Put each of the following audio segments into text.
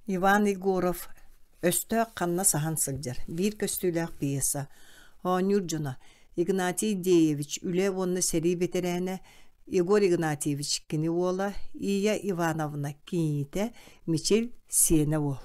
Иван Егоров өстө қанна сахан сылжар. Бир көстүләк пьеса. Нюрджуна Игнатий Деевич үле онны сери бетерәне Егор Игнатьевич кини ола, Ия Ивановна кините, Мичел сене ол.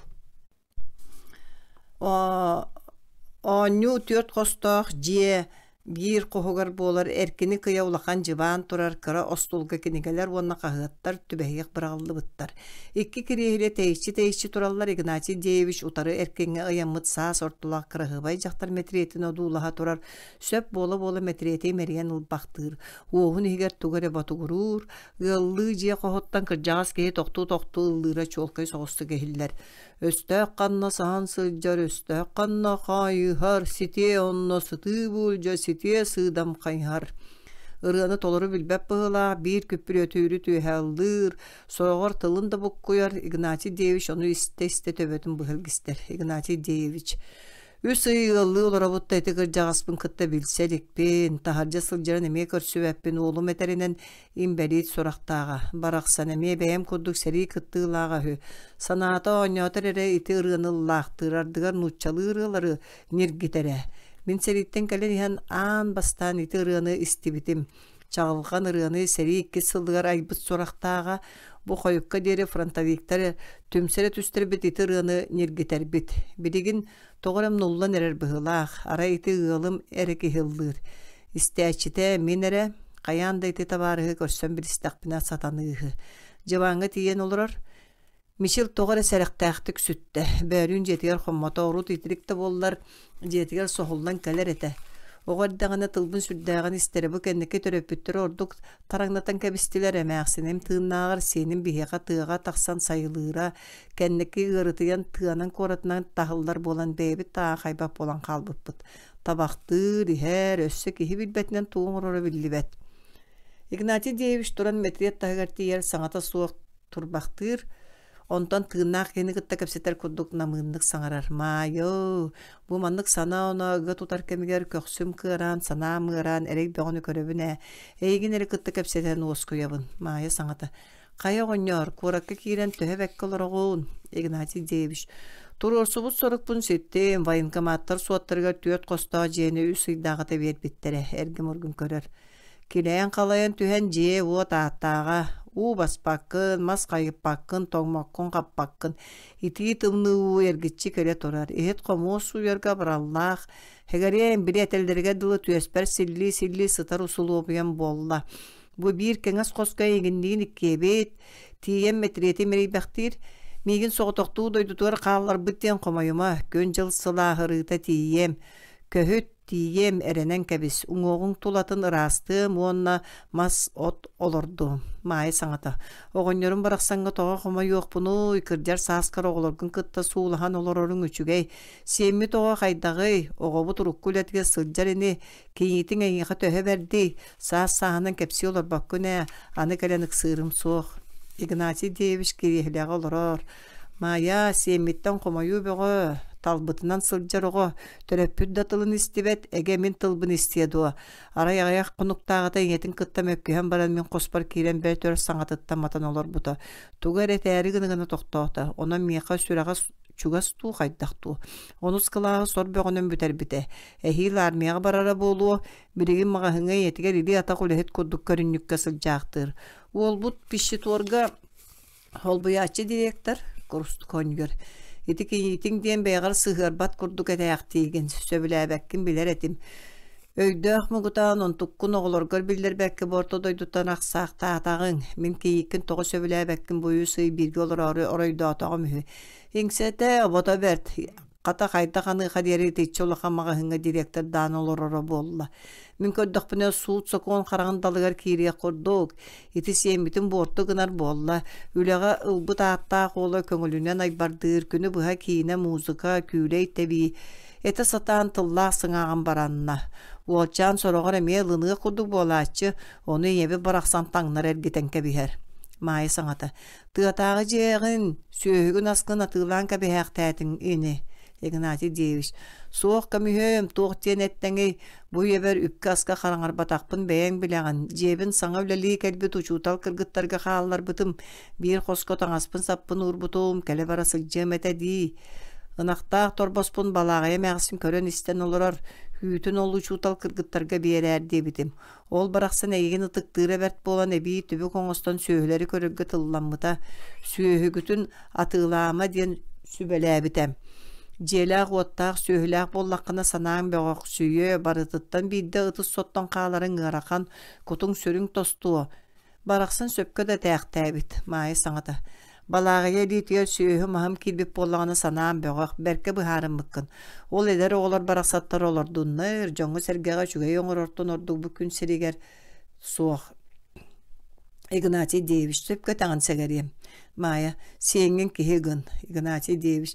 Ню төрт қостақ же бир қоғығар болар әркені кыя улақан жыван тұрар кыра остолға кенегелер онна қағыттар түбәйек бірағылы бұттар. Икки кирейхіле тейші тұралар Игнатий Деевич утары әркенге ұямыт саас ортылақ кырағыбай жақтар метриетін одулаға тұрар сөп болы метриеті мерген ұлбақтыр. Оғын егер туғары батуғырур, ғылы же қоғыттан кіржағыз кейі тоқту ұллыра чолқай соғысты кехіллер. Өстәк қанна сахан сылжар, өстәк қанна қайығар, сите онна сыты бұлжа, сите сыдам қайығар. Ырғаны толыры білбәп бұғыла, бір көпір өтөйрі түйәлдір, соғыр тылын да бұқ қойар, Игнатий Деевич оны істе төбетін бұғылгістер. Игнатий Деевич. Үс ыйылы оларабытта эти кыржагаспын кытта билселикпин, тахаржа сылжаран эме көрсүбәппин олум этеринен имбелит сурактаага. Бараксан эме бәйем курдук сери кыттыылаага хü. Санаата оñотор эре ити ырыаныллаахтырардыгар нуччалыырылары ниргитере. Мин сериттен келен ихан аан бастан ити ырыаны истибитим. Чагылган ырыаны сери икки сылдыгар айбыт сурактаага бу койукка дере фронтовиктары түмсере түстөрбүт ити ырыаны ниргитербит. Бидигин тоғырам нуллан әрер бұғылақ, ара ити ғылым әрекі ғылдыр. Истәчіте мен әрі, қаянда ити табарығы көрсен бір істақпина сатанығы. Жаваңы тиен олырар, Мишел тоғыры сәріқтәқтік сүтті. Бәрін жетігер қоммата орут итірікті болылар, жетігер соғылдан кәлер еті. Оғардағаны тылбын сүрдәғын істері бұ кәндікі төрөпіттір ордық тараңнатан кәбістілер әмәқсінем тыыннағыр сенім бігеға тыға тақсан сайылыра, кәндікі ғырытыян тыанан коратынан тағылдар болан бәйбі таға қайбап болан қалбып бұд. Табақтыр, ихәр, өссі кехі білбәтінен туғын ұры білі бәт. Игнатий Деевич тұран метриет тағығарты ер саңата суық тұрбақтыр, онтан тыыннақ кені кітті кәпсетер күрдік намынлық саңарар. Майо, бұ манлық сана оны ұғы тұтар кәмігер көқсім кыран, сана мыран, әрек бәғыны көребіне. Әйген әрі кітті кәпсетерін осқы ебін. Майо саңаты. Қая ғынер, көракка кейрен төһе бәккілер оғын. Игнатий Деевич. Тұр орсыбыт сорық бұн сеттен, военкоматтар суаттырға түйет қоста жені үс ұйдағыта бет біттері. Әргім ұргын көрер. Келейін қалайын түйен же от аттаға. У баспаққын, мас қайыппаққын, тоңмаққын қаппаққын. Ити тымны у ергітчі көре тұрар. Ехет қомос уерға біраллақ. Хегариян бір әтелдерге дылы түйеспер силли сытар усулу обыян болла. Бұ бір кәңіз қосқа егіндейін иккебет. Тиен метреті мерей бәқтір. Меген соғытоқту дойдутуар қалар бүттен қомайыма. Көн жыл сылағырыта тием. Көхіт тием әренен кәбіс. Уңоғың тулатын ырасты, мұонна мас от олырду. Майы саңата. Оғынерін барақсанға тоға қома yok бұны, икірдер саскар оғылыргын кытта суылаған олырырың үчігей. Семі тоға қайдағый, оғабы тұрықкүл әтіге сылджарыны, кейетін әйіға төһе бәрді, саас сағынан кәпсі олар баққыне, аны кәленік сырым соқ. Игнатий Деевич керехіліға олырыр. Майя, семеттен қомайу бөғі. Талбытынан сылжар оғы, төрөппүр да тылын істебет, әге мен тылбын істедуа. Арай аяқ құнықтағыда еңетін кыттам өккіген баран мен қоспар кейлен бәр төр саңатытта матан олар бұта. Туғар әті әрі гынығына тоқтауыта. Ona меқа сүраға чугас ту қайдақту. Оны скылағы сор бөғінен бүтер біте. Әхейл армияға барара болуы, біреген мағahыңа етігер или ата құлығыт көдік көріннікке сылжақтыр. Ол бұт піші торға холбыячы директор, құрысты көнгер. Итин ден бәйғар сығырбат күрдік әтәяқтейген сөбілі әбәккін білер әтім. Өйдіғ мұғытан онтыққын оғылырғыр білдер бәккі борты дойдуттан ақсақ тағатағын. Мен кейікін тоғы сөбілі әбәккін бойы сый бірге олар орайды атаға мүхі. Еңсәті обота бәрт. Қата қайта қаны қадері тетші олаға мағahыңа директор дан олар ора болла. Мен көддіқ бұны суыт соқуын қарағын далығар кейрек құрдық. Еті сембітін борты ғынар болла. Үліға ұлбыт аттаа қолы көңілінен айбардыр. Күні бұға кейіне музыка, күйлей тәбей. Еті сатан тыллақ сыңаған баранына. Уолчан сорағыр әме лынығы құрдық болачы. Оны ебі барақсан таңнар әргетен кәбігер. Майы саңаты. Тығатағы жеғін, сөйгін асқын атылан кәбігәқ тәтің ені. Игнатий Девич. Суох камиһөм туох тенеттеңей бу ебер үпкаска хараңар батакпын бәйәң биләгән. Жебин саңа үләли кәлбит учутал кыргыттарга хааллар бытым. Бир хоско таңаспын саппын урбутум кәле барасы җәмәтә ди. Ынактаах торбоспун балагая мәгсин көрөн истен олорор. Хүйтін ол учутал кыргыттарга берер дебитим. Ол барақсан әйген ытыктыра бәрт болан әбей түбі коңостан сөйлері көріргі тылламыта сөйгүтін атылама ден сүбәләбітем. Желақ оттақ сөйләқ боллаққына санаң бәғақ сүйе барытыттан бейді ытыс соттан қаларын ғарақан күтің сөрің тостуы. Барақсан сөпкі да тәқтәбіт, майы саңата. Балағыя дейтер сөйі мағым келбеп болағына санаң бәғақ бәркі бұхарын мұққын. Ол едер оғылар барақсаттар олар дұнныр, жоңғы сәргеға жүгей оңыр ортын ордық бүкін сірегер соқ. Игнатий Девич сөпкі таңын сәгәрем. Майя, сенген кехегін, Игнатий Девич.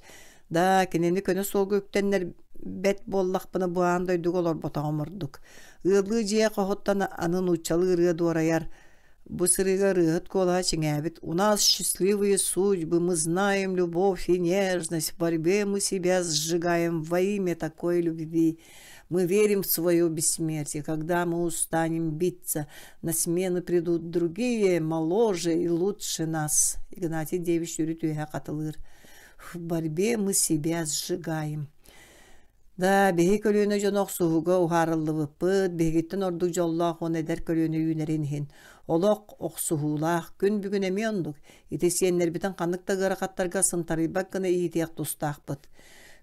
Да, кенені көні сол көктенлер бәт боллақ бұны бұған дойдық олар ботағым ұрдық. Ұлы жия қоғыттан анын ұчалы ұрығы дуараяр. Бу сырыга рыгат кола чингабит. У нас счастливые судьбы, мы знаем любовь и нежность. В борьбе мы себя сжигаем во имя такой любви. Мы верим в свое бессмертие. Когда мы устанем биться, на смену придут другие, моложе и лучше нас. Игнатий Девич юритуя катылыр. В борьбе мы себя сжигаем. Да, беги көлөөнө жонок суһуга ухарыллыбы пыт, бегиттен ордук жоллаах он эдер көлөөнө үйнеринхин. Олок оксуһуулаах күн бүгүн эми ондук. Итесиеннер битен каныкта гыракаттарга сынтарыйбак гына иитияк тустаахпыт.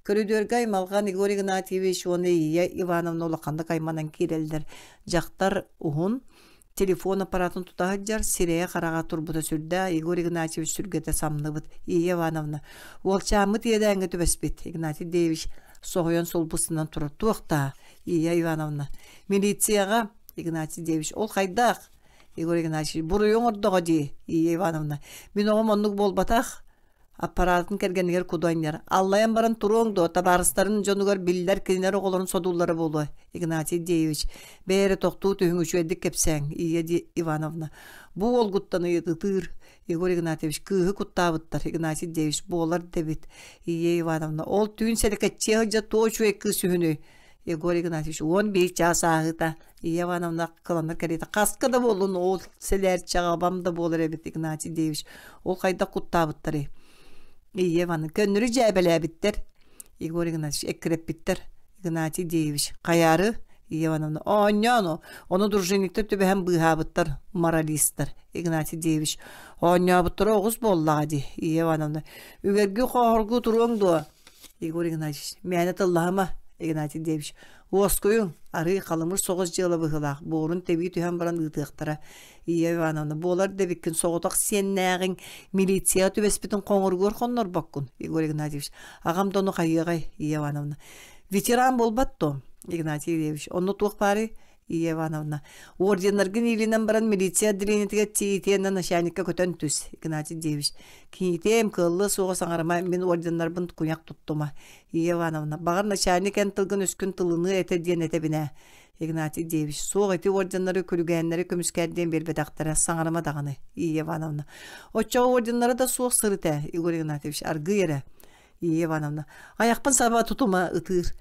Көрүдөргө аймалган Игорь Игнатьевич оны Ия Ивановна улаканды кайманан кирелдер. Жактар ухун телефон аппаратын тутаһыджар сирея карага турбута сүрдө Игорь Игнатьевич сүргөтө самныбыт. Ия Ивановна ол чамы тиедәңге төбөспит. Игнатий Девич соғыян сол бұсынан тұрыр. Туақта, Ия Ивановна. Милицияға, Игнатий Девич, ол қайдақ? Игорь Игнатьевич, бұрыйың ордыға де, Ия Ивановна. Мен оғым онлық бол батақ. Аппаратын кәргенігер кудайнер. Аллайын баран тұруыңды, табарыстарын жонуғар білдер кенер оғыларын содулары болу. Игнатий Девич, бәрі тоқту түйіңі шөйдік кепсәң, Ия Ивановна. Бұл олғыттаны етітір. Игорь Игнатьевич, кыһы куттабыттар, Игнатий Девич, болар дебит, Ия Ивановна. Ол түйін сәдекетчеғі жа тоочу әккі сүйіні. Игорь Игнатьевич, он бейт жасы ағыта, Ия Ивановна қыланыр кәрейді. Қасқы да болын, ол сәлер чағабам да болар әбіт, Игнатий Девич. Ол қайда куттабыттар. Ия Ивановна, көннірі жәбәлі әбіттер. Игорь Игнатьевич, әккіреп біттер. Игнатий Девич, қаяры, Ия Ивановна, оны дружинниктер төбі әм бұғабыттар, моралисттар, Игнатий Девич. Оңябыттыр оғыз боллағады, Ия Ивановна. Үгергі қоғырғы тұруыңды, Игорь Игнатьевич. Мәні тыллағыма, Игнатий Девич. Оскойың, ары қалымыр соғыз жылы бұғылақ, борын тәбей түйен баран ұйтықтыра, Ия Ивановна. Болар дәбеккен соғытақ сен нәғін милиция төбеспетін қоңырғыр қоннар баққын, Игорь Игнатьевич. Ағам доны қайығай, Ия Ивановна. Ветеран болбатты, Игнатий Девич. Оны туық бары, Ия Ивановна. Орденлерген илинен баран милиция диренетіге тиетенен начальникка көтен түс, Игнатий Девич. Кинетем кыллы соға саңарыма мен орденлербін күняк туттума, Ия Ивановна. Бағар начальник әнтілген өскін тылыны әті ден әті біне, Игнатий Девич. Соқ әті орденлері күлігәнлері көміскәрден бербедақтары саңарыма дағаны, Ия Ивановна. Отчағы орденлері да соқ сырыты, Игорь Игнатьевич. Арғы ері, Ия Ивановна. Аяқпын саба тұтума ұтыр.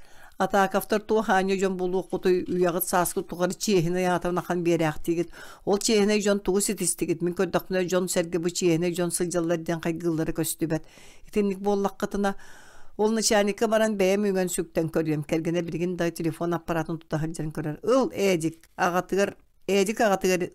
Атакафтар туħanju ġon bulluq kutu uyagat sasku tuğarı çehine yatavna kan beraqtigit. Ol çehine jon tuğu sitistigit. Min kördaqmına jon serge bu çehine jon sıljallardan qaygılları köstübet. İtinlik bollaq qatına ol nişanika baran bəyəm üngən sükten körüyem. Kergene birgin day telefon apparatını tutahırcan körer. Ol edik ağatıgar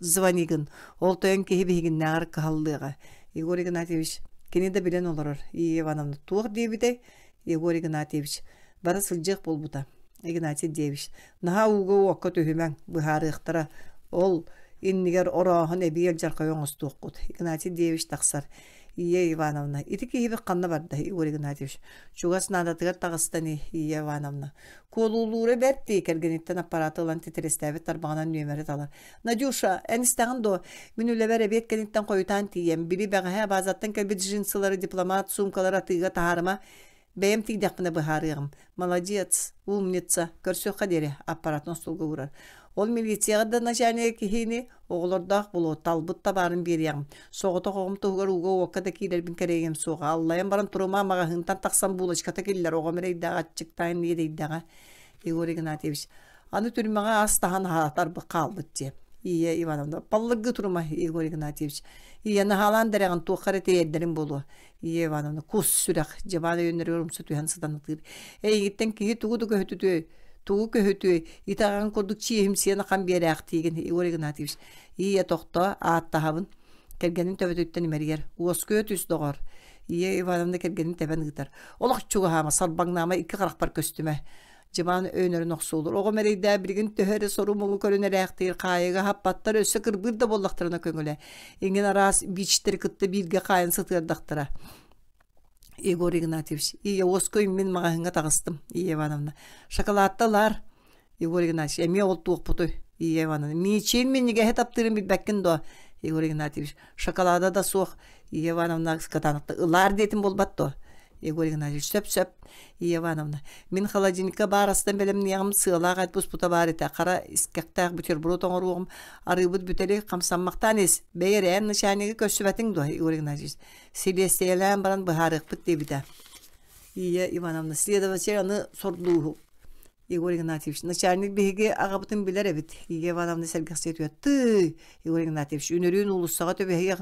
zvanigin. Ol töyün kehi bihigin nağır kahallığa. Igor Ignatyevich keni de bilen olurur. İyi Ivanovna tuğ debide Igor Ignatyevich. Бара сылжық бол бұта, Игнатий Девич. Наға уғы уаққа төхімен бұхары ұқтыра. Ол иннігер орағын әбейел жарқай оңыз тұққыд. Игнатий Девич тақсар. Ия Ивановна. Ити кейбі қанна барды, Игорь Игнатьевич. Чуғасын адатығар тағыстаны, Ия Ивановна. Колулуры бәртті кәргенеттен аппараты ұлан тетерестәбі тарбағынан нөмәрет алар. Надюша, әністәғын до, мен үләбәр әбет кәнеттен қойытан тием. Білі бәғая базаттан кәлбет жинсылары, дипломат, сумкалар атыға тағарыма. Бәйім тигдәқпіне бұхарығым. Молодец, умница, көрсі қадері аппаратын столға ұрар. Ол милицияға да начальник кихини оғлордақ болу талбыт табарын берияғым. Соғыта қоғым тұғығар уға уаққада кейдер бін кәрегем соға. Аллайын баран тұрыма маға хынтан тақсан булочката келдер оғам рейдаға атчықтайын едейдаға. Егор Игнатьевич. Аны түрмеға астахан хатар бы қалбыт де. Ие Ивановна. Баллығы тұрыма Егор Игнатьевич. Ие нахалан дәріған туққары тейердерін болу. Ие Ивановна. Кус сүрәқ. Жабаны өнері өрімсі түйен сыданытыр. Егіттен кейі туғыды көһөтүтү. Тугу көһөтү итаган курдук чием сена кам берәк тиген Егор Игнатьевич. Ие тохто аттахабын. Кергенин төбөтөттен мәргер. Оскө түс догор. Ие Ивановна кергенин тебен гытар. Олак чуга хама сарбаңнама 2 каракпар көстүмө. Жаман өнөрүн оксулdur. Ого мерейдә бирген төһөрө сору мугу көрүнөрәк тир кайыга хаппаттар өсө кырбыр да боллактарына көңүлө. Эңген арас бичтер кытты бирге кайын сытырдактыра. Егор Игнатьевич. Ие оской мен магаңга тагыстым. Ие Ивановна. Шоколадталар. Егор Игнатьевич. Эме ол тук путу. Ие Ивановна. Мичен мен неге хетаптырым билбеккен до. Егор Игнатьевич. Шоколада да сук. Ие Ивановна скатаныкты. Ылар детим болбатты. Егор Игнатьевич. Сөп. Ие Ивановна. Мен холодильникка барастан белем нягым сыылак айтпус пута бар ете. Кара искектак бутерброд оңоругум. Арыбыт бүтели камсаммактан ес. Бейрен нышанеге көсүбетиң до. Егор Игнатьевич. Селестелен баран бахарык бит дебита. Ие Ивановна. Следователь аны сордуу. Егор Игнатьевич. Начальник беге агабытын билер бит. Ие Ивановна сергасет өттү. Егор Игнатьевич. Үнөрүн улуссага төбеге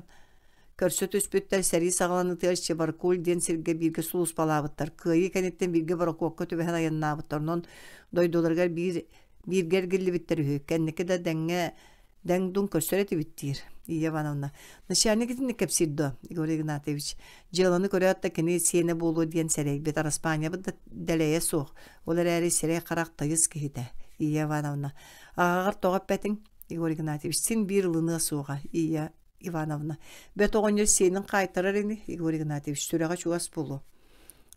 көрсөт өспөттер сәри сағаланы тәрші бар көл ден серге бирге сулус балабыттар. Күйі кәнеттен бирге бар оқуаққа төбеғен айыннабыттар. Non дойдоларғар биргер гілі біттер үйі. Кәннекі да дәңдун көрсөреті біттір. Ие Ивановна. Начальник етінні кәпсирді, Егор Игнатьевич. Жыланы көрі атта кені сені болу ден сәрек. Бет Араспания бұдда дәләйе соқ. Олар әрі сәрек қарақ тайыз кейді. Ие Ивановна. Ағағар тоғап бәтің, Егор Игнатьевич. Сен бір лыны соға. Ие Ивановна. Бет оғынер сенің қайтарар ені, Егор Игнатьевич. Сүрәға чуас болу.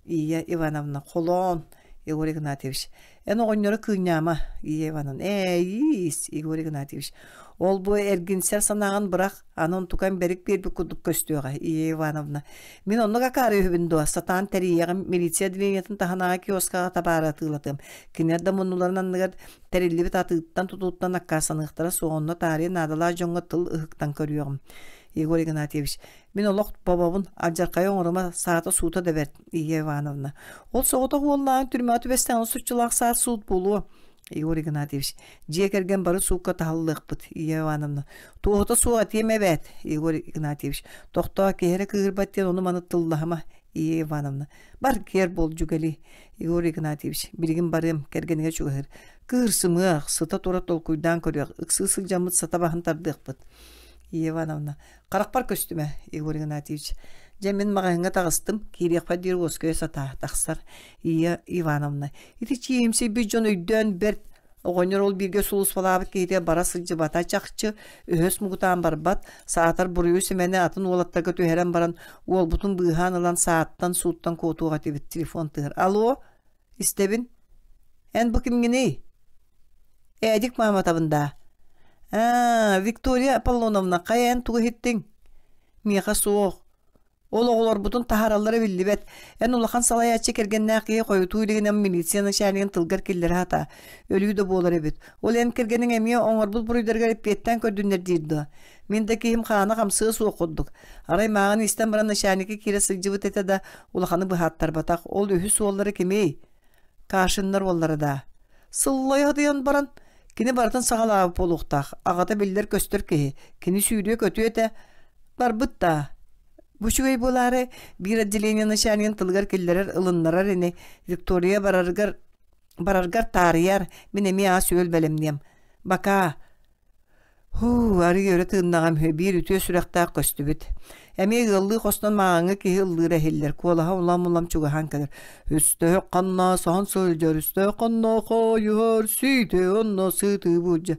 Ие Ивановна. Қолон, Егор Игнатьевич. Ән оғынері күйняма, Ие Ивановна. Ейіс, Егор Игнатьевич. Ол bu erginser sanağın bırak, anon tukan berik bir kuduk köstüğe, Ие Ивановна. Min onu kakari hübündü, satan teriyeğim, milisiya dileniyetin tahanağa kioskağa tabara atığladım. Kinerde munuların anlıgar terilli bit atıgıttan tututtan akkasanıqtara soğunna tarihi nadalar jonga tıl ıhıktan körüyorum. Егор Игнатьевич. Min olaq bababın acarkaya oğruma saata suuta debert, Ие Ивановна. Ol soğuta oğullağın türmüatı bestağın suççulaq saat suut bolu. Егор Игнатьевич. Жекерген бары суукка тахаллык бут, Ие Ивановна. Туота суа теме бет, Егор Игнатьевич. Тохта кере кырбаттен onu манытыллахама, Ие Ивановна. Бар кер бол жүгели, Егор Игнатьевич. Билигин барым кергенге чугыр. Кырсымык, сыта тура толкуйдан көрөк, ыксысыл жамыт сата бахын тардык бут. Ие Ивановна. Каракпар көстүмө, Егор Игнатьевич. Жемин магаңга тагыстым, кирекпа дир оскөй сата тахсар, Ие Ивановна. Ити чиемсе бижон өйдөн берт, оғонер ол бирге сулус балабыт кейде бара сылжы бата чакчы, өһөс мугутан барбат, саатар бурую семени атын олаттарга төһерен баран, ол бутун быхан ылан сааттан суuттан котуга тебит телефон тыгыр. Алло, истебин? Эн бу кимгини? Эдик маматабында. Виктория Аполлоновна, каян тугу хиттиң? Миха соох. Ол оғылар бұтын тахаралары білді бәт. Ән улақан салаячы кергеннәк ие қойыту үлігінен милицияны шәрінген тылғар келдері хата. Өлігі де болар әбет. Ол ән кергенің әмия оңыр бұл бұрыйдарға репеттен көрдіңдер дейді. Мен де кейім қағаны қамсығы суық қоддық. Арай маған істен баран шәрінеке кері сылжыбыт әті да улақаны бұхаттар батақ. Ол өхі суоллары кемей. Кашынлар олары да. Сыллай адыян баран. Кені бартын сағал абы болуқтақ. Ағата білдер көстір кеге. Кені сүйрие көтü әті. Бар бұтта. Bu şüvey bolare bir adileniya nişaniyen tılgar kellerer ılınlarar ene Victoria barargar tariyar minemi a sööl belemniyem. Baka arı yöre tığındağım bir ütüye sürekta köstübüt. Emi gıllı kostan mağanı ki ıllı rehiller. Kolaha ulam çugahan kadar. Üste kanna san sılcar üste kanna kayır süte onna sıtı buca.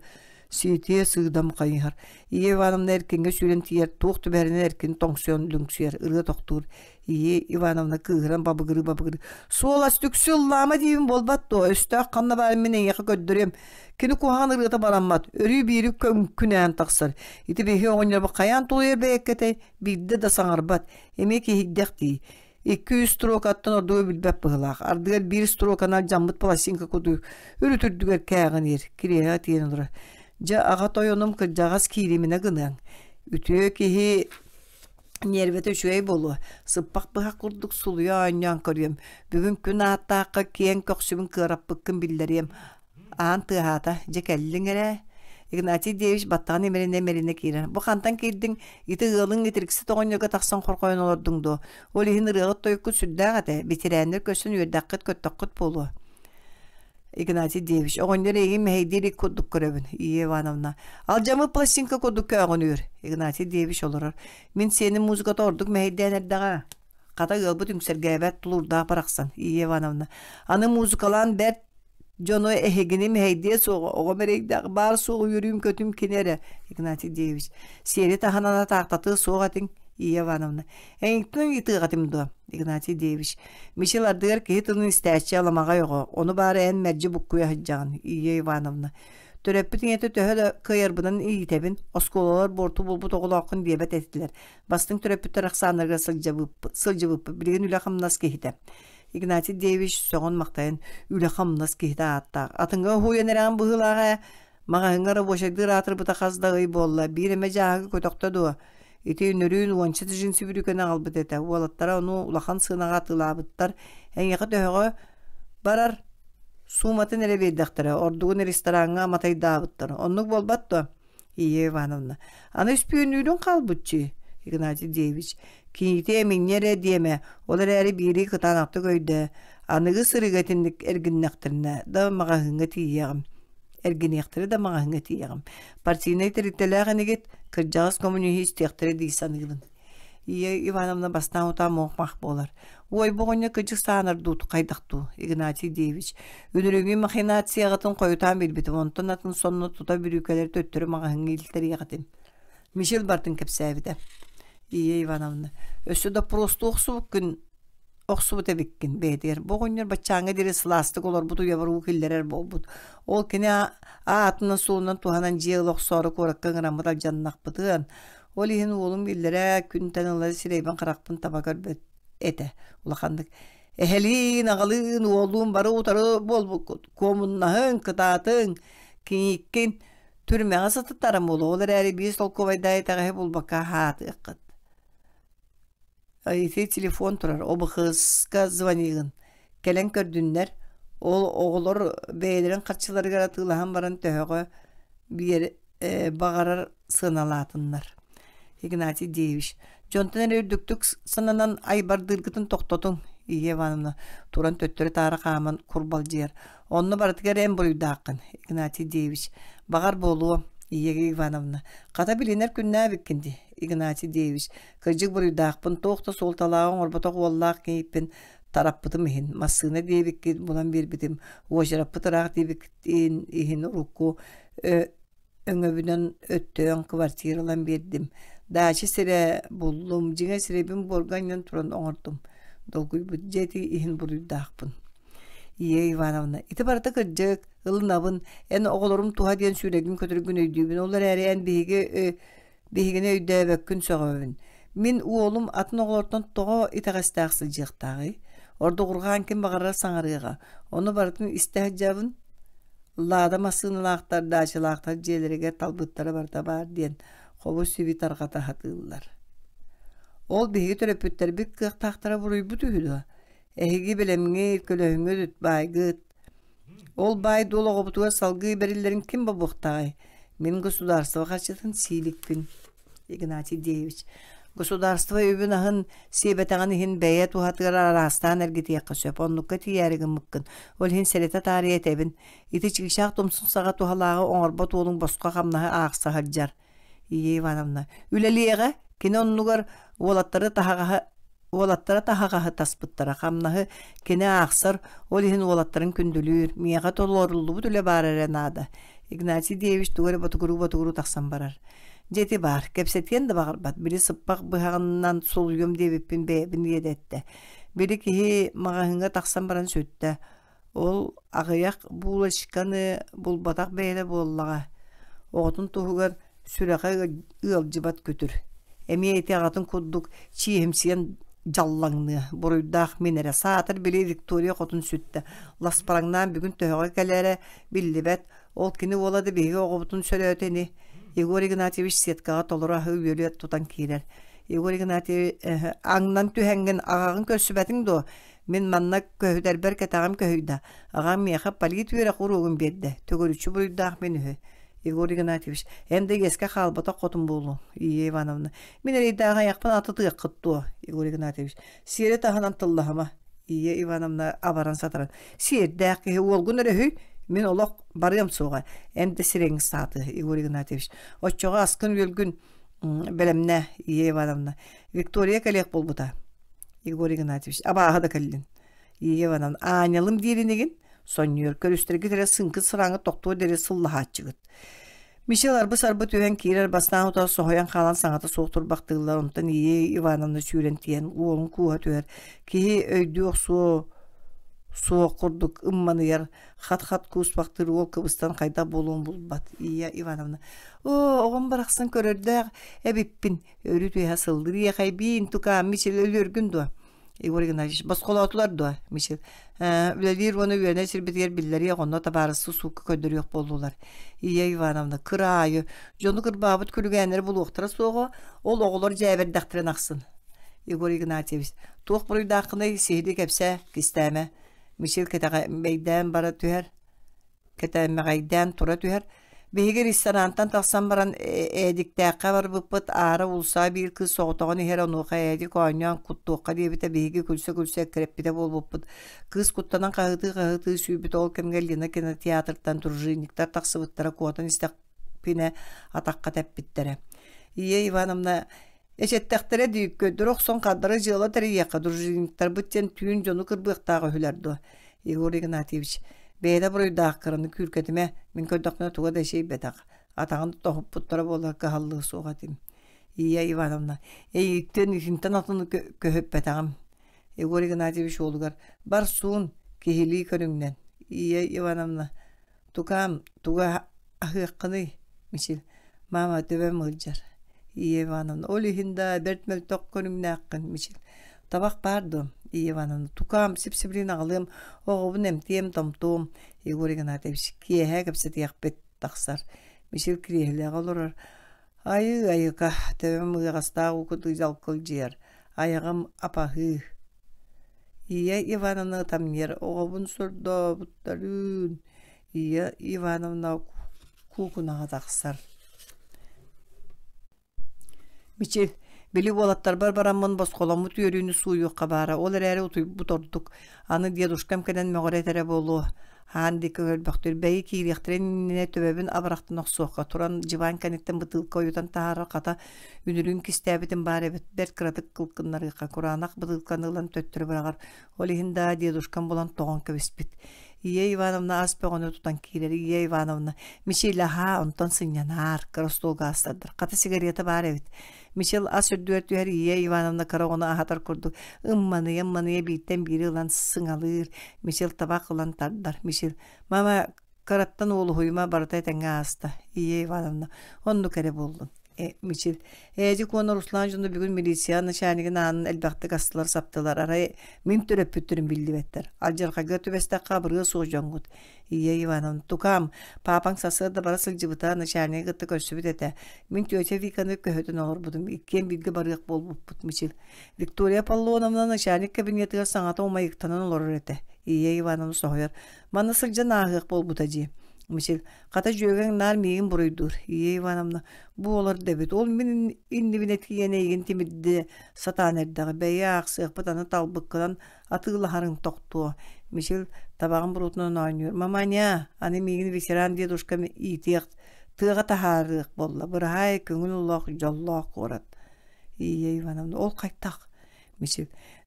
Sitiye sığdam kayıhar. Ие Ивановна эркенге сүрен тиер, туқты бәріне эркен тоңсион люңсиер, ыры тоқтур. Ие Ивановна кыгыран бабыгыры. Суолас түксіл лама дейін болбатты, өстәқ қанна бәрін менен яқы көддірем. Кені куған ырыта бараммат, өрі бейрі күнән тақсыр. Ити бейхе оңынер бұл қаян толы ербе еккетай, бейді да саңарбат. Емеке хиддек дей. 200 strokаттан ордуга билбеп быһылаах. Ардыгар 1 строканал жаммыт пластинка куду. Үрүтүрдүгер кээгин кирега тиен олора. Жа ага тойоном кыржагас киримине гынан. Үтүө киһи нервете шуй болу. Сыппак быха курдук сулуя аньян көрөм. Бүгүн күн аттаакка киен көксүбүн кыраппыккын биллерем. Аан тыхата жекеллиңере. Игнатий Девич баттаган эмерине кирен. Бу кантан кирдиң ити ылың итиркси тогоньга таксан коркойон олордуңду. Ол ихин ырыгыт тойку сүддагате битирәннер көсөн үрдәккыт көттөккыт болу. Игнатий Девич огоньдер эгин мейдири кудук көрөбүн. Ивановна. Ал жамы пластинка кудук көгөнүр. Игнатий Девич олорор. Мен сени музыката ордук мейденердага. Ката ылбыт үңсергебет тулурда бараксан. Ивановна. Аны музыкалан бер Жоно эхегиним хейде соға, оға мерейдіғ бар соғы үрім көтім кенері, Игнатий Девич. Сері таханана тақтаты соғатын, Ивановна. Әңіктің итіғатымды, Игнатий Девич. Мишел ардығар кейі тылын істәтші аламаға еға, оны бары ән мәрджі бұққуя хыджағын, Ивановна. Төрәппітің әті төхі кайарбынан ийтебін, осколалар борту болбут оғылақын бебет әтілер. Бастың төрәппіттер ақсанырға сылжыбып, білген үлі қамнас кейті. Игнатий Девич соғын мақтайын үлі қамнас кейті аттақ. Атыңға хуянераған бұғылаға мағағыңғара бошагдыр атыр бұта қаздағый болла. Биреме жағығы көтіқтаду. Ити үнірін уанчы жинси бүрікені албыт еті. Уалаттара оны улақан сынаға тылабыттар. Әңеқі төхіға барар суматын әрі бейдіқтірі. Ордуғын ресторанға матайдабыттар. Онлық болбатты. Ивановна. Аны үспейін үйдің қалбытчы. Игнатий Девич. Кините миннере деме, олар әрі бири кытанакты көйді. Анығы сырыгатинник эргиннектіріне, да мағahыңға тиегім. Эргиннектірі да мағahыңға тиегім. Партийный территориялағанегет кыржағыз коммунистектірі дейсанығын. Ивановна бастан ұта моқмақ болар. Ой бұғыны кыжық сағанар дұты қайдақту, Игнатий Девич. Үніріңі махинацияғатын қойытан білбетім, онтан атын сонны тұта бүрікелер төттірі мағahыңға елтері еғатым. Мишел бартын кепсәвіді. Ивановна. Өсі да просто оқсу бітебеккен бейдер. Бұғынер бачаңа дере сыластық олар бұды ябыр ұқылдерер болбуд. Ол кені атынан суынан туғанан жел оқсары көріккен ғрамыдал жаннақ бұдыған. Ол ехін олым белдері күн тәнілері сирейбен қарақпын табакар бөт әті. Улақандық. Әхелін, ағылын, олуын бары ұтары бол комыннағын, кытатын, кенеккен түрмеға сатыттарым олы. Олар әрі бейс толковайдай тағай болбаққа хаты ұққыт. Айты телефон тұрар, обықызға звонигін. Кәлін көрдінлер, ол оғылыр бәйлерін қатшылары қаратығылаған баран төхіға бір бағарар сыналатынлар. Игнатий Девич. Жонтын әрі үрдіктік сынанан айбар дылғытын тоқтотың. Ивановна. Туран төттірі тары қамын құрбал жер. Онны барытығар ән бұрыйды ақын. Игнатий Девич. Бағар болуы. Ивановна. Қата білінер күнне әбіккенді. Игнатий Девич. Кыржық бұрыйдақпын, тоқта сол талағын орбатақ оллақ кейіппен тараппытым ехін. Масына дейбеккет болан бербетім. Ожыраппы тұрақ дейбеккеттен ехін ұрыққу өңөбінен өттөң квартиралан бердім. Дачы сірі болдым. Жыңа сіребін борғаннан тұран оңырдым. Долгуй бүджеті ехін бұрыйдақпын. Ивановна. Ити барата кыржық, ылынабын, ән оғылырым туға ден сүрегін көтіргін өйдейбін. Олар әрі ән бейгіне өйді бөккін соғабын. Мен уолым атын оғылырдан тоға итағастағысы жиқтағы. Орда құрған кем бағарар саңарыға. Оны бартын істәжабын лада масыны лақтар, дачы лақтар, желерге талбыттары барда бар ден. Қобы сөйбі тарғата хатылылар. Ол бейгі төрөпөттер бік қықтақтара бұрый бұтүйді. Әйгі білеміңе көлөңі дүт байгыт. Ол бай долы ғобытуға салғы берілерін кім бабуқтағай? Мен государство қачытын сейлікпін. Игнатий Девич. Государство өбін ағын сейбетағын ехін бәйет ұхатығар арастан әргетеққа сөп. Онлыққа тиярігін мұққын. Ол хен сәлеті тария тәбін. Иті чігішақ томсын саға тухалағы оңырбат олың босқа қамнағы ақса хаджар. Ивановна. Үлелеға кені онлығар Олаттара тахаға таспыттара қамнағы кені ақсар ол ехін олаттарын күнділер. Мияға толорылды бұд үлі бар әренады. Игнатий Девич туғыры батығыру тақсан барар. Жеті бар, кәпсеткен де бағыр бат. Бірі сыппақ бұғағынан сол үйім дебіппен бәйбін едетті. Бірі кеге мағағынға тақсан баран сөтті. Ол ағыяқ бұл ашқаны бұл батақ бәйлі боллаға. Оғытын туғығар сүрәға ұл жыбат көтір. Әме еті ағатын көддік чиемсен жаллаңны буруйдах минере саатыр били Виктория хотун сүтте ласпараңнан бүгүн төһөгө келере биллибет ол кини олады биге огобутун сөлөтени Егор Игнатьевич сеткага толура хүйөлү тутан кирер Егор Игнатьевич аңнан түһәнген агагын көсүбәтиң до мен манна көһүдер бер кетагым көһүйдә агам меха полит бере куругун берде төгөрүчү буйдах менү Егор Игнатьевич эмде еске халбата котун болу Ие Ивановна мен рейдага якпан атытык кытту Егор Игнатьевич сире таханан тыллахама Ие Ивановна абаран сатаран сиердак олгун өрөй мен олок барым суга эмде сирең саты Егор Игнатьевич оччога аскын өлгүн белемне Ие Ивановна Виктория келек болбута Егор Игнатьевич абага да келдин Ие Ивановна анялым диринеген соньор көрүстөргө тере сыңкы сыраңы токтоо дере сыллахатчыгыт Мишел арбы-сарбы түйен кирер бастан ута соһоян халан саңаты соқтур бактыылар онтан Ие Ивановна сүйрен тиен уолун кууга түйер кихи өйдүк соқурдук ымманыяр хат-хат куус бактыр ол кыбыстан кайда болуун булбат Ие Ивановна огон бараксын көрөрдөк эбиппин өрү түйе сылдыр яхайбин тука Мишел өлөргүн дуа Егор Игнатьевич басколатулар дуа Мишел Үлелир оны үйене сирбетер биллери онно табарысы суукка көдөрүк болдулар. Ие Ивановна кырайы, жону кырбабыт күлүгенер булуктара соого, ол оголор жабердактырын аксын. Егор Игнатьевич, туох буруйдакыны сихди кепсе кистеме. Мишел кетага мейден бара түһер, кетеме гайдан тура түһер. Беге ресторантан таксан баран эдиктәккә бар буппыт ара улса бир кыз соғытығын хер онуға эдик ойнан куттуққа дебіте беге күлсе креппіде бол буппыт. Кыз куттанан қағыты сүйбіт ол кемгелдені кинотеатртан дружинниктар тақсыбыттара куотан истек пине атаққа тәппіттері. Ие Ивановна эчеттәқтері дүйікке дұрық сон қадыры жылы тәрияққа дружинниктар бүттен түйін жону кырбықтағы хүлерді. Егор Игнатьевич Бейда буруйдаак кыраны күркетиме мен көддөкнө туга дешей бетак. Атагын тохуп буттара болар кахаллыгы сугатым. Ия Ивановна, эйиттен ишинтен атыны көһөп бетагым. Егор Игнатьевич олугар бар суун кихили көрүңнен. Ия Ивановна, туга ахыаккыны Мишел. Мама төбөм ылжар. Ия Ивановна, олихинда бертмел ток көрүңнө аккын Мишел. Табак бардым. Ивановна, тукам сипсибрин алым, оғыбын эмтием томтум. Егор Игнатьевич, киеhe кепсет яқпет тақсар. Мишел кирехлеғ олырар. Айы-айыға, төбем ұйғаста ұқыды жалқыл жер. Айығым апағы. Ия Ивановна тамнер, оғыбын сұрда бұттарын. Ия Ивановна кукунаға тақсар. Мишел, Били болаттар бар-барамын басқоламы түйеріні суйуққа бара. Ол әрі ұтый бұтордық. Аны дедушкам кәден мәғыретері болу. Ханды көрбақтыр. Бәйі кейректіріне төбебін абырақтын оқсуққа. Туран жыван кәнеттен бұтылқа ойудан тағары қата үнірін кістәбітін бар әбет. Бәрт қыратық қылқынларыға. Құранақ бұтылқанылан төттірі бірағар. Ол ехінда дедушкам болан тоған көбеспет. Ие Ивановна аспеғыны тұтан кейлері. Ие Ивановна. Мишелаға онтан сынянар. Крастолға астадыр. Қата сигарета бар әбет. Мишел ас өддүөр Ие Ивановна карагона ахатар курду. Ымманы биттен бири ылан сыңалыр. Мишел табак ылан тардар. Мишел, мама караттан олу хуйма бартай тәңге аста. Ие Ивановна, онну кәре болдun. Мишел, әжік оны Руслан жонда бүгін милицияны шәнеген анын әлбәқті қастылар саптылар. Арай мен түріп бүттірін білді бәттір. Алжарқаға төбесті қабырғы соқ жоңғыд. Ие Ивановна, тукам, папаң сасырда бара сылжыбыта шәнеге ғытты көрсібіт әті. Мен төте виканы көһөтін олар бұдым. Иккен білгі барық бол бұд Мишел. Виктория Паллоновна шәнек кабинетіға саңата омайықтанын олар әті. Ие Ивановна соғыр. Маны сылжан ағық бол бұд әжі. Мишел, қата жөген нар мейін бұруйдур. Ие Ивановна, bu olur debit. Ol min indi binet yene egen timidde satan erdağı beye aqsıq batana talbıqqıdan atığılı harın toqtu. Mishel tabağın burutundan oynuyor. Mamanya, anı meyini veteran diye duşka itiq tığa taharıq bolla. Bir hay köngül Allah jallah qorat. Ие Ивановна, ol qaytaq. Mishel,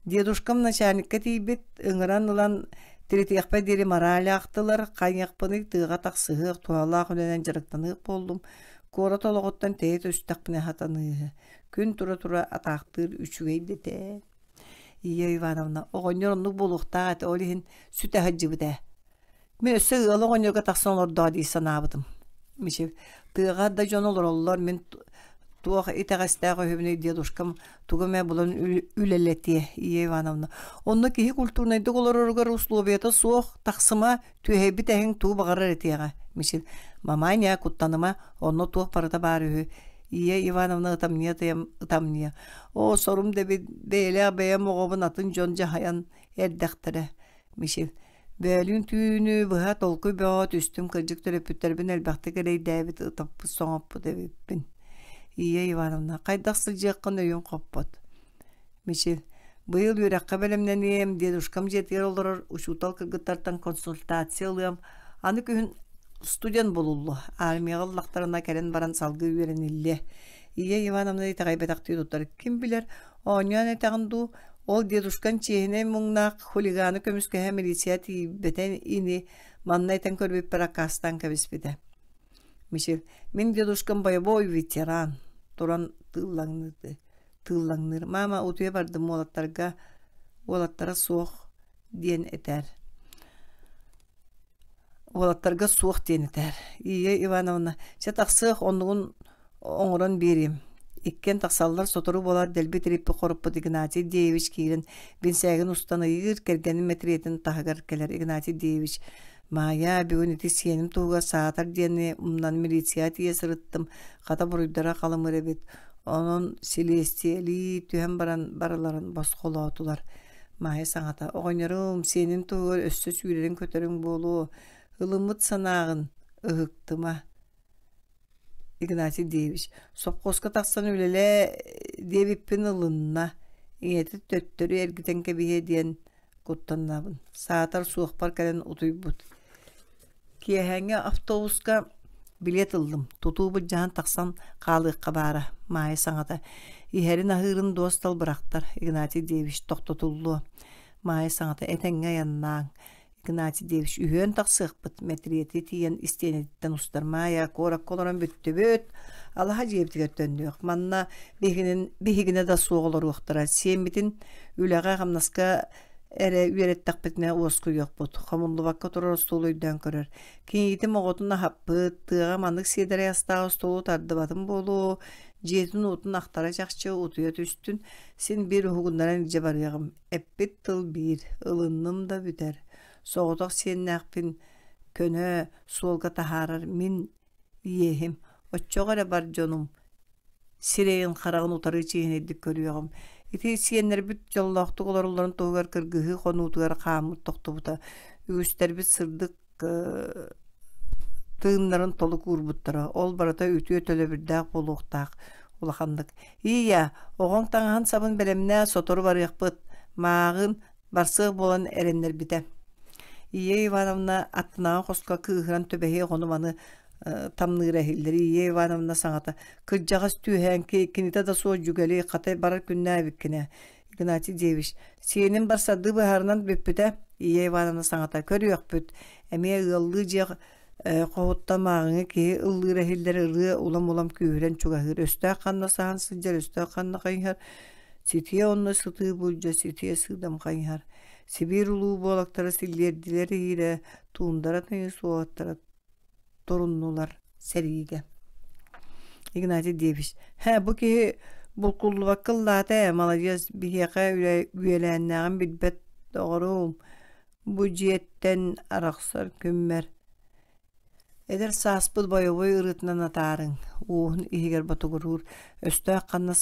diyeduşkam naşanikka tibet ıngıran ulan Tiritiyakpa deri marali aqtılar, kanyakpını tığa taqsığıq, tuğalaq ölen jarıqtanıq boldum. Kora tolağıttan teyit üsttaqpını hatanığı. Gün tura ataqtır üçügeydi de. Ие Ивановна, oğonyorunluq boluqta ati olihin süte hacıbı de. Men össe ığalı oğonyorga taqsan olur da deysan abıdım. Mişev, tığa da jon olur olurlar, men Туох итагастаға хөбіне дедушкам тугаме булан үлелетие Ия Ивановна. Онны кихи культурнайды колороргар условията суох тақсыма түйхебі тәхін туу бағарар етеға. Мишил, мамайня куттаныма онны туох парыта бары Ия Ивановна ытамния. О, сорум деби бейле бейем оғобын атын жон жахаян эрдәқтірі. Мишил, бәлін түйіні бұға толқы бәғат үстім кыржық төрөпүттербін әлбәқті керей дәбіт ытаппы соңаппы дебіппін. Ия Ивановна, қайдақсы жақын өйін қоппат. Мишел, бұйыл үйраққа бәлемненем, дедушкам жетер олырыр, ұшутал кіргіттартан консультациялыям. Аны күйін студент болулы, армияғыл лақтарына кәрен баран салғы үйеренілі. Ия Ивановна ете қайбетақты тұттар. Кім білер, оңян етағынду, ол дедушкан чейіне мұңнақ хулиганы көміскөһе милиция тейбетен ини маннайтан көрбеп паракастан кәбіспеді. Мишел, мен дедушкам боевой ветеран, туран тыллаңныр. Мама утуя бардым олаттара суох ден этер. Олаттарга суох ден этер. Ия Ивановна, се тақсық ондығын оңырын берем. Иккен тақсаллар сотору болар дәлбі тереппі қорыппы Игнатий Деевич кейлін. Бен сәгін ұстаны үйір кәргенін метриетін тағығар кәлер Игнатий Деевич. Мая бүгін еті сенім туға саатар дені ұмнан милиция тие сырыттым. Қата бұруйдара қалымыр әбет. Onun Celestiali tühem baralарын бас қола отулар. Мая саңата, оғынырым, сенің туғыр өсті сүйрерін көтерің болу, ылымыт санағын ұғықтыма. Игнатий Деевич, сопқосқа тақсан өлелі дебіппін ылынна, иеті төттөрі әргітен кәбіге дейін құттаннабын. Саатар суықпар кәлін ұтуй бұд. Киехәңе автобусқа билет ылдым. Тутубы жан тақсан қалыққа бары. Мая саңата. Ихерін ахырын достал бірақтар. Игнатий Деевич тоқтотулду. Мая саңата. Әтәңе яннаң. Игнатий Деевич үйен тақсық бұд. Метриеті тиен істенеттен ұстар. Мая қорак қолырын бүтті бүт. Аллаға жептіге төндіғ. Манна бігіне да соғылыр ұқтыра. Сен бітін үліға қамнасқа әрі үйереттақ бітіне осқы yok бұд. Қамынлы баққа тұрар столу үйден көрір. Кенейтім оғытын ахаппыд, тыға мандық седері астағы столу тарды батым болу, жетін отын ақтара жақшы отуя түстін, сен бір ұғындарын же бар еғім. Әппет тыл бір, ылынным да бүтер. Соғытақ сен нәқпін көні солға тахарар мен ехім. Отчоғары бар жоным. Сирейін қарағын ұтары чейін едік көріғім. Ити сиеннер бүт жаллақты оларын тоғар кіргігі қонуытығар қамыт тоқты бұта. Үгістер бүт сырдық тыынларын толы көрбіттіра. Ол барата үтіе төлі бірдәқ болуқтақ. Олақандық. Ия, оған таңған сабын бәлеміне сотору бар еқпыт. Мағын барсығы болан әренлер біті. Ия Ивановна аттынаған қосқа күйгіран төбәге қоныманы тамныр әхілдері Ия Ивановна саңата. Кырджағыз түйән кенеті да соң жүгәлі қатай барар күнне әбіккіне. Игнатий Деевич, сенің барсады бұхарынан бөппіті Ия Ивановна саңата. Көрі өкпіт. Әме ұлы жеқ қоғыттамағыңы кей ұллы әхілдері ұлы улам-улам күйірен чуғағыр. Өсті қанна саған сылжар, өсті қанна қайынғар. Сетие онны сыты бұлжа, сетие сыдам қайынғар. Сибир ұлы болақтары сілдерділері хейді туындара тайы суаттара torunlular seriге. Игнатий Деевич. Bu ki bulkullu vakıllata malajaz bihiyaka üyelenleğin bilbet doğrum. Bu cihetten araqsar kömmer. Eder saspıl boyovoy ırıtnan atarın. Uğun ihiger batugurur. Östü qanna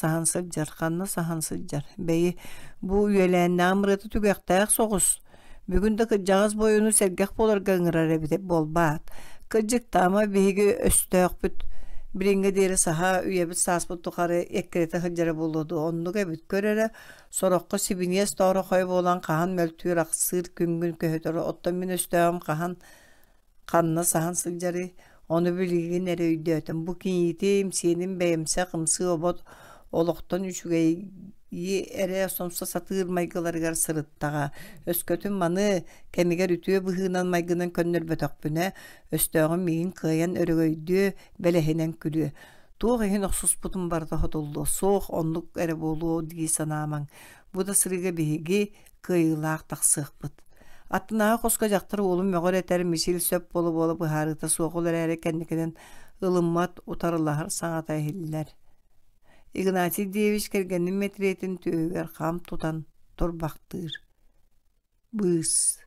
sahansılcar. Beyi bu üyelenleğin ırıtı tügeqtayaq soğuz. Bugün de kıcağız boyunu sergeq bolar gangırar ebide bolbat. Kıcık tama bihigi östüq büt. Biringe deri saha üye bit saspıl tuqarı ekkerete hıccara buludu. Onluk ebit körere soraqqa sibiniyes doğru koyup olan qahan möltüyür aqsır küngün köhötörü. Ottan min östüqim qahan qanna sahan sılcari. Onu bilgin ere üyde ötüm. Bu kinyitim senin beyimse qımsı obot oluqtan üçügeyi ere somsa satır maygılargar sırıttağa. Öskötüm manı kemiger ütüye bıhınan maygının könnür bötökpüne. Östüğün meyin kıyan örgöydü belehinen külü. Tuğ ehin oxsus putum barda hoduldu. Soğuk onluk ere bolu diye sanaman. Bu da sırıga bihigi kıyılaq taqsıq bıt. Attınağı qoskacaqtır oğlum möğür eter misil söp bolu bıharıta soğular ere kendikiden ılımmat utarılahar sanata ehiller. Игнатий Девич кергенин метретин түйөгер хам тутан турбактыр. Быз.